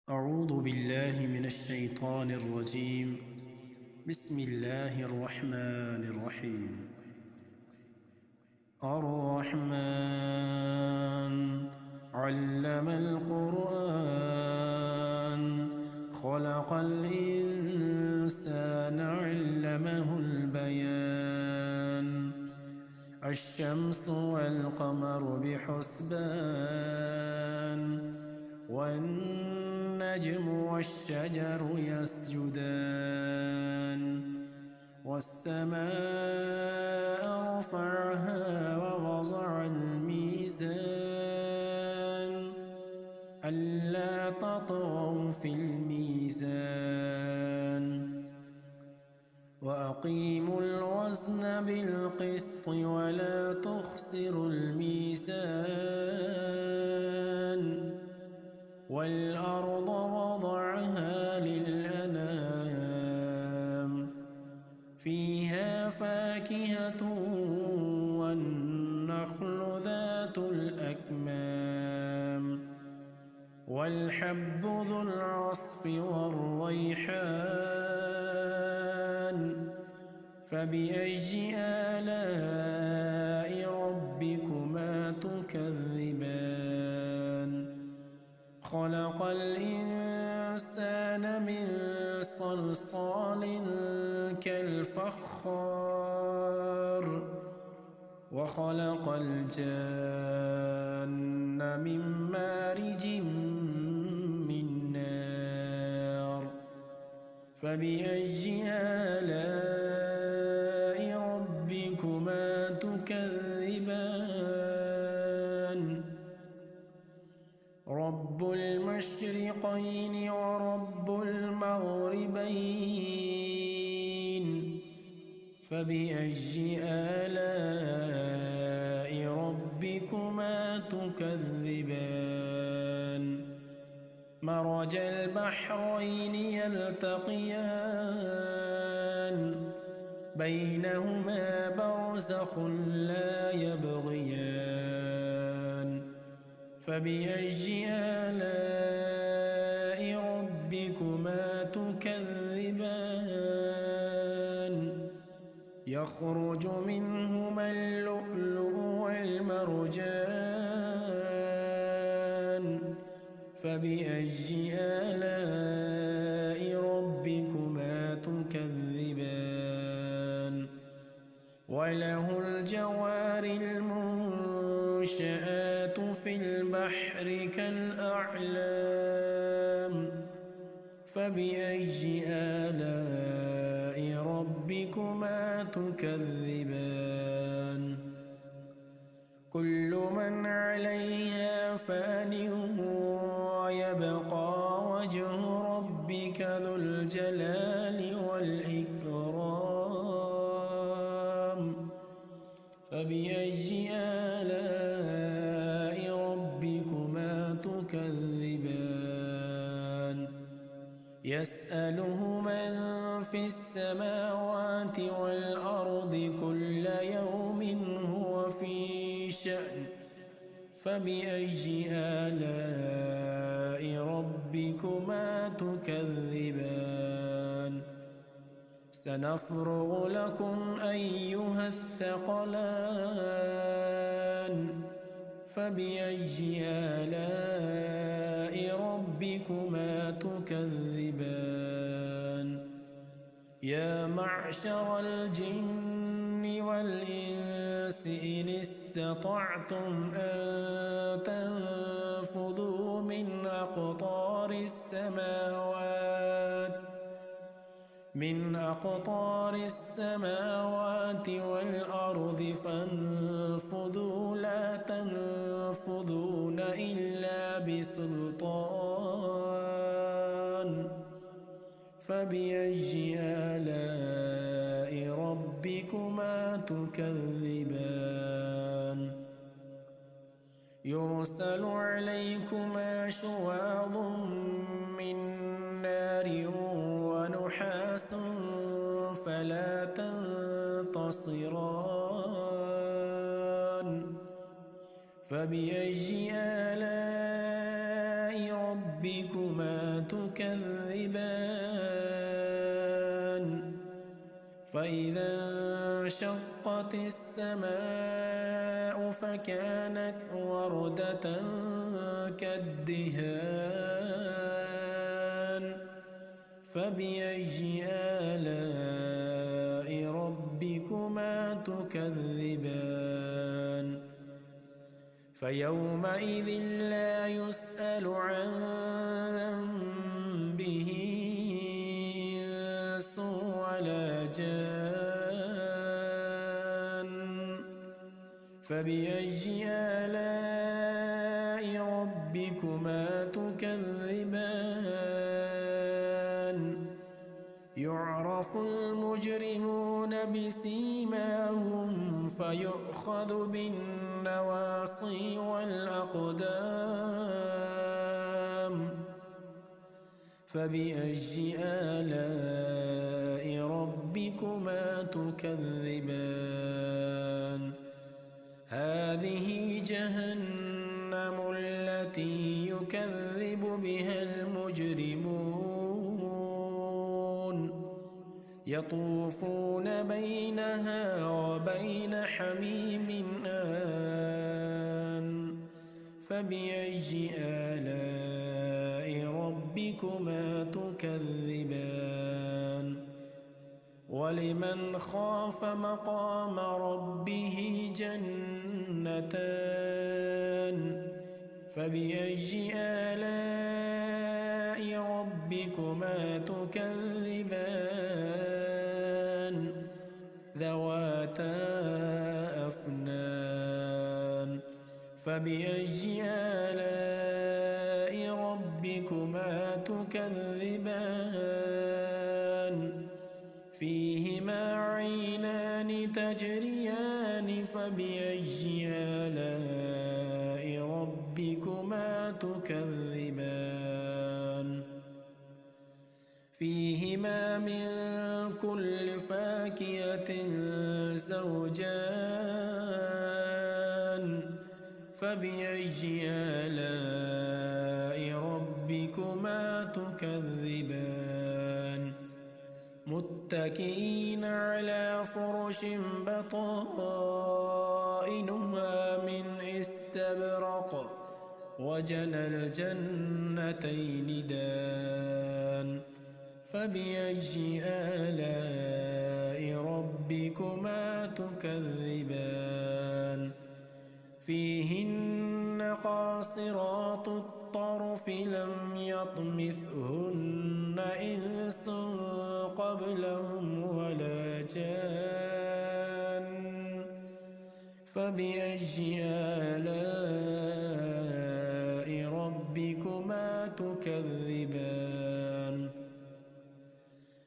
أعوذ بالله من الشيطان الرجيم. بسم الله الرحمن الرحيم. الرحمن علم القرآن خلق الإنسان علمه البيان الشمس والقمر بحسبان والنجم والشجر يسجدان والسماء رفعها ووضع الميزان ألا تطغوا في الميزان وأقيموا الوزن بالقسط ولا تخسروا الميزان والأرض وضعها للأنام فيها فاكهة والنخل ذات الأكمام والحب ذو العصف والريحان فبأي آلاء ربكما تكذبان خلق الإنسان من صلصال كالفخار وخلق الجان من مارج من نار فبأي آلاء ربكما تكذبان رب المشرقين ورب المغربين فبأي آلاء ربكما تكذبان مرج البحرين يلتقيان بينهما برزخ لا يبغيان فبأي آلاء ربكما تكذبان يخرج منهما اللؤلؤ والمرجان فبأي آلاء ربكما تكذبان وله الجوار المنشآت في البحر كالأعلام فبأي آلاء ربكما تكذبان كل من عليها فان ويبقى وجه ربك ذو الجلال والإكرام فبأي آلاء ربكما تكذبان يسأله من في السماوات والأرض كل يوم هو في شأن فبأي آلاء ربكما تكذبان سنفرغ لكم أيها الثقلان فبأي آلاء ربكما تكذبان يا معشر الجن والإنس إن استطعتم أن تنفذوا من أقطار السماوات والأرض فانفذوا لا تنفذون إلا بسلطان فبأي آلاء ربكما تكذبان يرسل عليكما شواظ من نار ونحاس فلا تنتصران فبأي آلاء ربكما تكذبان فإذا انشقت السماء فكانت وردة كالدهان فبأي آلاء ربكما تكذبان فيومئذ لا يسأل عن ذنبه إنس ولا جان فبأي آلاء ربكما تكذبان يعرف المجرمون بسيماهم فيؤخذ بالنواصي والأقدام فبأي آلاء ربكما تكذبان هذه جهنم التي يكذب بها المجرمون يطوفون بينها وبين حميم آن فبأي آلاء ربكما تكذبان ولمن خاف مقام ربه جنتان فبأي آلاء ربكما تكذبان ذواتا أفنان فبأي آلاء ربكما تكذبان فيهما عينان تجريان فبأي آلاء ربكما تكذبان فيهما من كل فاكهة زوجان فبأي آلاء ربكما تكذبان متكئين على فرش بطائنها من استبرق وجنى الجنتين دان فبأي آلاء ربكما تكذبان فيهن قاصرات الطرف لم يطمثهن إنس قبلهم ولا جان فبأي آلاء ربكما تكذبان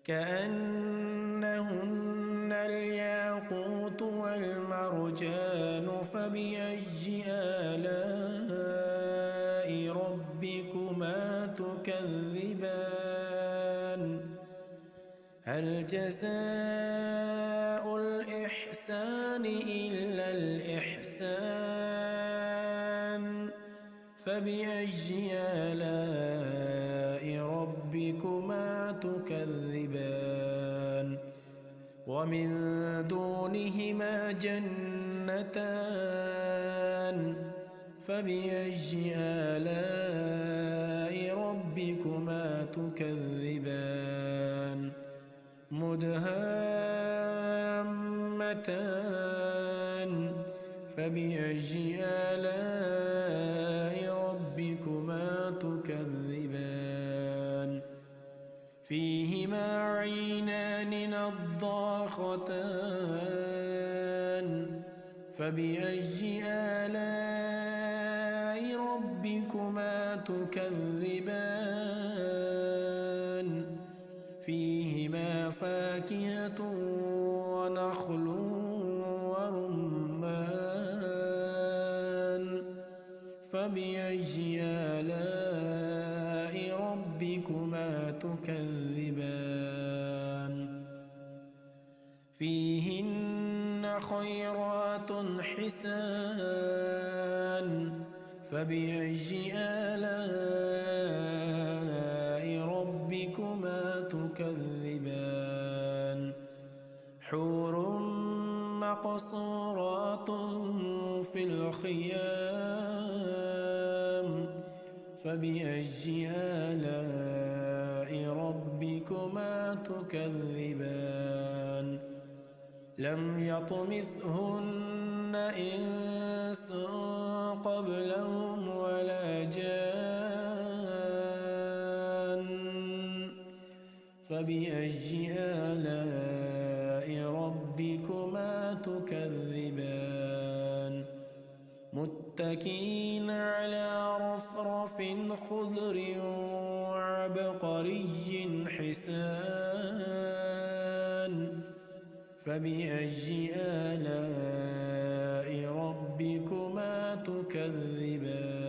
كأنهن الياقوت والمرجان فبأي آلاء ربكما تكذبان هل جزاء الإحسان إلا الإحسان فبأي آلاء ربكما تكذبان ومن دونهما جنتان فبأي آلاء ربكما تكذبان مدهامتان فبأي آلاء ربكما تكذبان فيهما عينان نضاختان فبأي آلاء ربكما تكذبان فيهما فاكهة ونخل ورمان فبأي آلاء ربكما تكذبان فيهن خيرات حسان فبأي آلاء تكذبان حور مقصورات في الخيام فبأي آلاء ربكما تكذبان لم يطمثهن إنس قبلهم ولا جان فبأي آلاء ربكما تكذبان متكئين على رفرف خضر وعبقري حسان فبأي آلاء ربكما تكذبان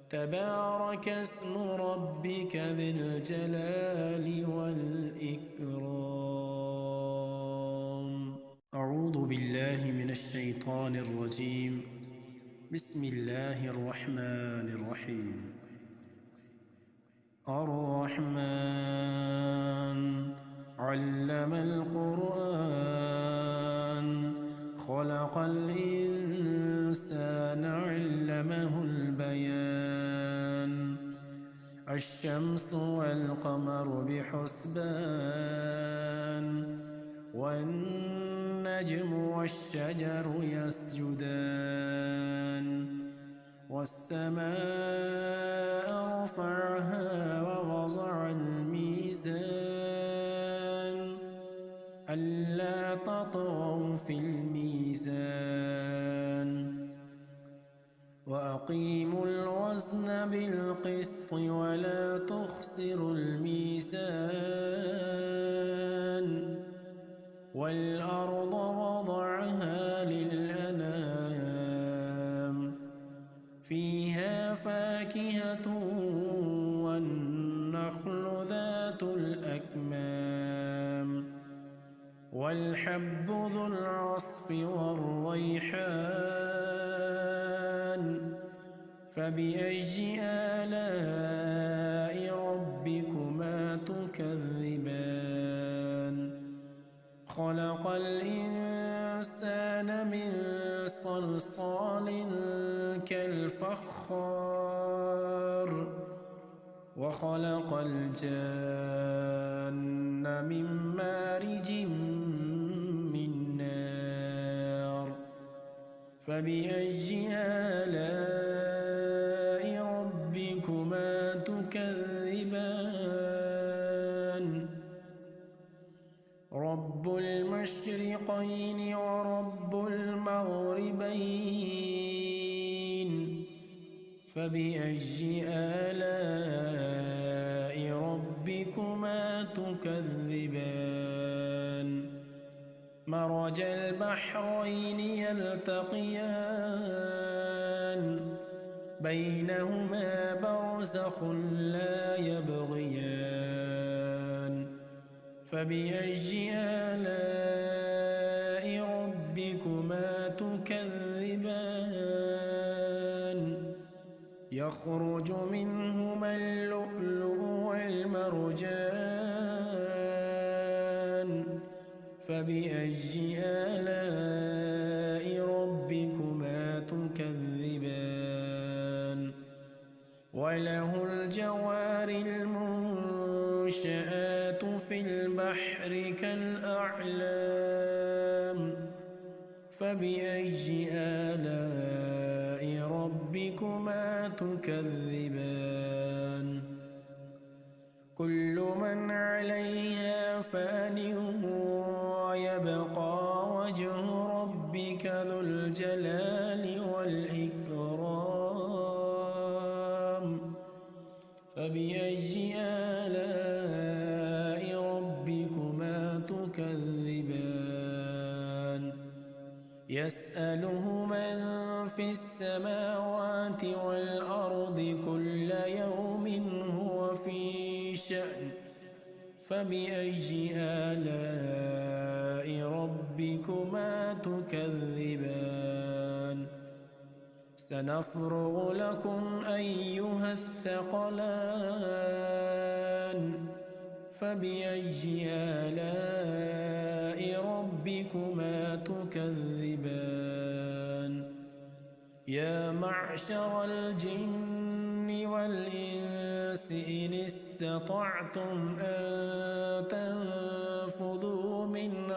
تبارك اسم ربك ذي الجلال والإكرام أعوذ بالله من الشيطان الرجيم بسم الله الرحمن الرحيم الرحمن علم القرآن خلق الإنسان علمه البيان الشمس والقمر بحسبان والنجم والشجر يسجدان والسماء رفعها ووضع الميزان ألا تطغوا في الميزان وأقيموا الوزن بالقسط ولا تخسروا الميزان والأرض وضعها للأنام فيها فاكهة والنخل ذات الأكمام والحب ذو العصف والريحان فبأي آلاء ربكما تكذبان خلق الإنسان من صلصال كالفخار وخلق الجان من مارج من نار فبأي آلاء ربكما تكذبان رب المشرقين ورب المغربين فبأي آلاء ربكما تكذبان مرج البحرين يلتقيان بينهما برزخ لا يبغيان فبأي آلاء ربكما تكذبان يخرج منهما اللؤلؤ والمرجان فبأي آلاء ربكما تكذبان وله الجوار المنشآت في البحر كالأعلام فبأي آلاء ربكما تكذبان كل من عليها فان ويبقى وجه ربك ذو الجلال والإكرام فبأي آلاء ربكما تكذبان يسأله من في السماوات والأرض كل يوم هو في شأن فبأي آلاء ربكما تكذبان سنفرغ لكم أيها الثقلان فبأي آلاء ربكما تكذبان يا معشر الجن والإنس إن استطعتم أن تنفذوا من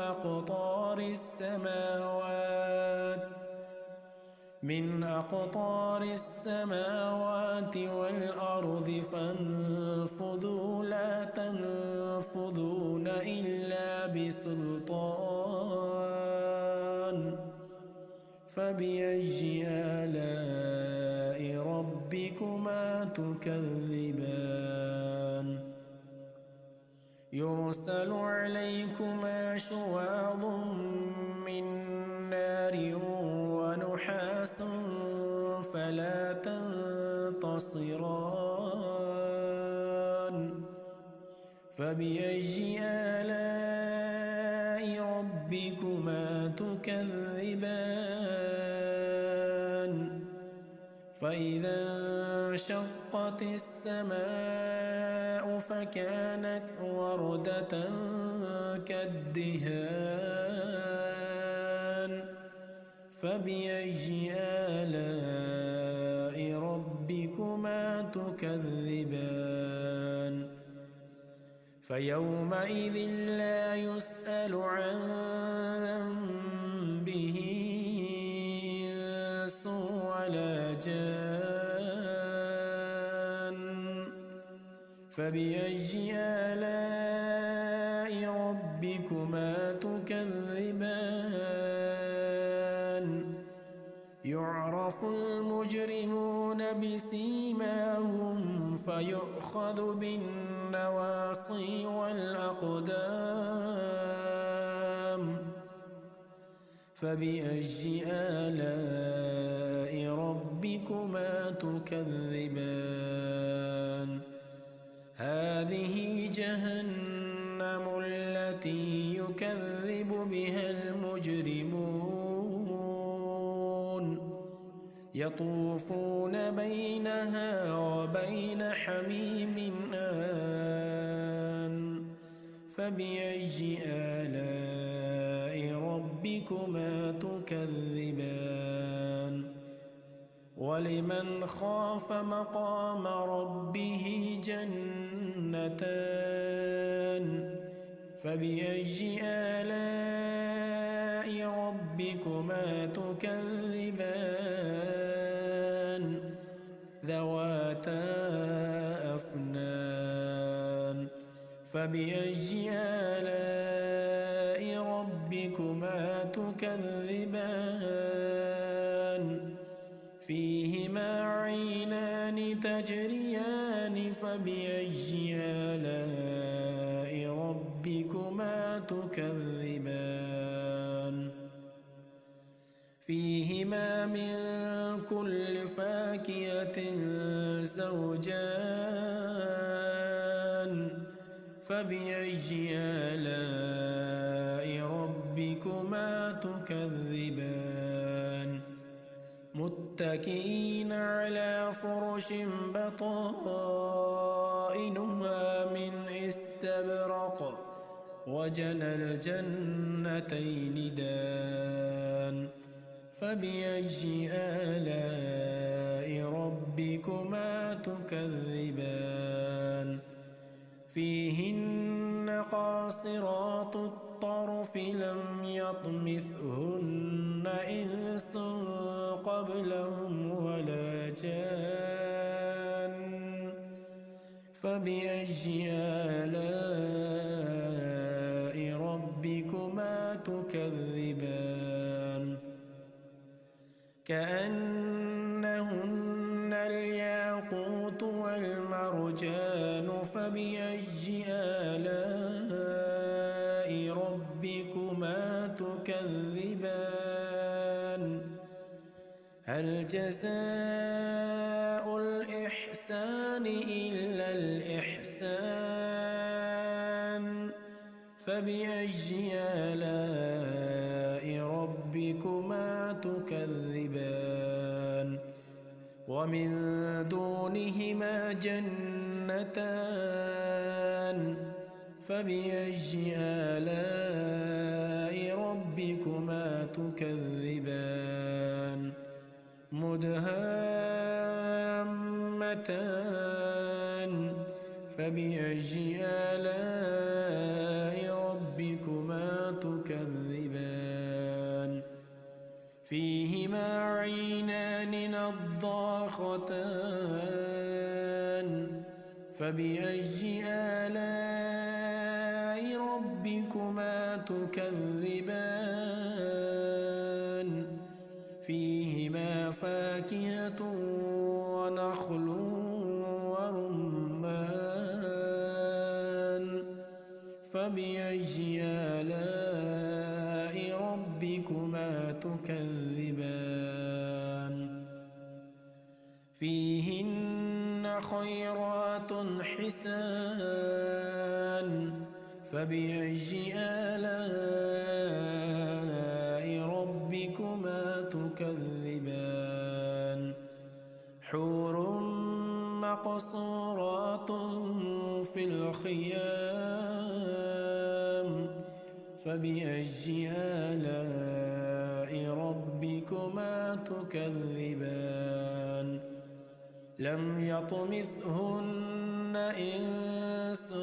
أقطار السماوات والأرض فانفذوا لا تنفذون إلا بسلطان فبأي آلاء ربكما تكذبان يرسل عليكما شواظ من نار ونحاس فلا تنتصران فبأي آلاء ربكما تكذبان فإذا انشقت السماء فكانت وردة كالدهان فبأي آلاء ربكما تكذبان فيومئذ لا يسأل عن ذنبه إنس ولا جان فبأي آلاء ربكما تكذبان يعرف المجرمون بسيماهم فيؤخذ بالنواصي والأقدام فبأي آلاء ربكما تكذبان هذه جهنم التي يكذب بها المجرمون يطوفون بينها وبين حميم آن فبأي آلاء ربكما تكذبان ولمن خاف مقام ربه جنتان فبأي آلاء ربكما تكذبان ذواتا أفنان فبأي آلاء ربكما تكذبان فيهما عينان تجريان فبأي آلاء ربكما تكذبان فيهما من كل فاكهة زوجان فبأي آلاء ربكما تكذبان متكئين على فرش بطائنها من استبرق وجنى الجنتين دان فبأي آلاء ربكما تكذبان فيهن قاصرات الطرف لم يطمثهن إنس قبلهم ولا جان فبأي آلاء ربكما تكذبان كأنهن الياقوت والمرجان فبأي آلاء ربكما تكذبان هل جزاء الإحسان إلا الإحسان فبأي آلاء ربكما تكذبان ومن دونهما جنتان فبأي آلاء ربكما تكذبان مدهامتان فبأي آلاء ربكما تكذبان فيهما عينان نضاختان فبأي آلاء ربكما تكذبان فيهما فاكهة ونخل ورمان فبأي آلاء ربكما تكذبان فيهن خيرات حسان فبأي آلاء ربكما تكذبان حور مقصورات في الخيام فبأي آلاء ربكما تكذبان لم يطمثهن إنس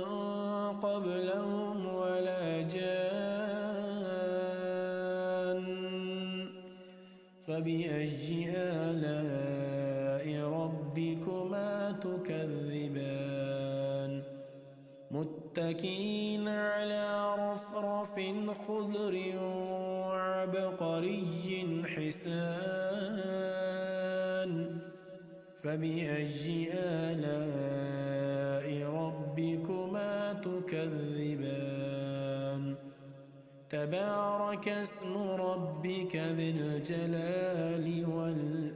قبلهم ولا جان فبأي آلاء ربكما تكذبان متكئين على رفرف خضر وعبقري حسان فبأي آلاء ربكما تكذبان تبارك اسم ربك ذي الجلال والإكرام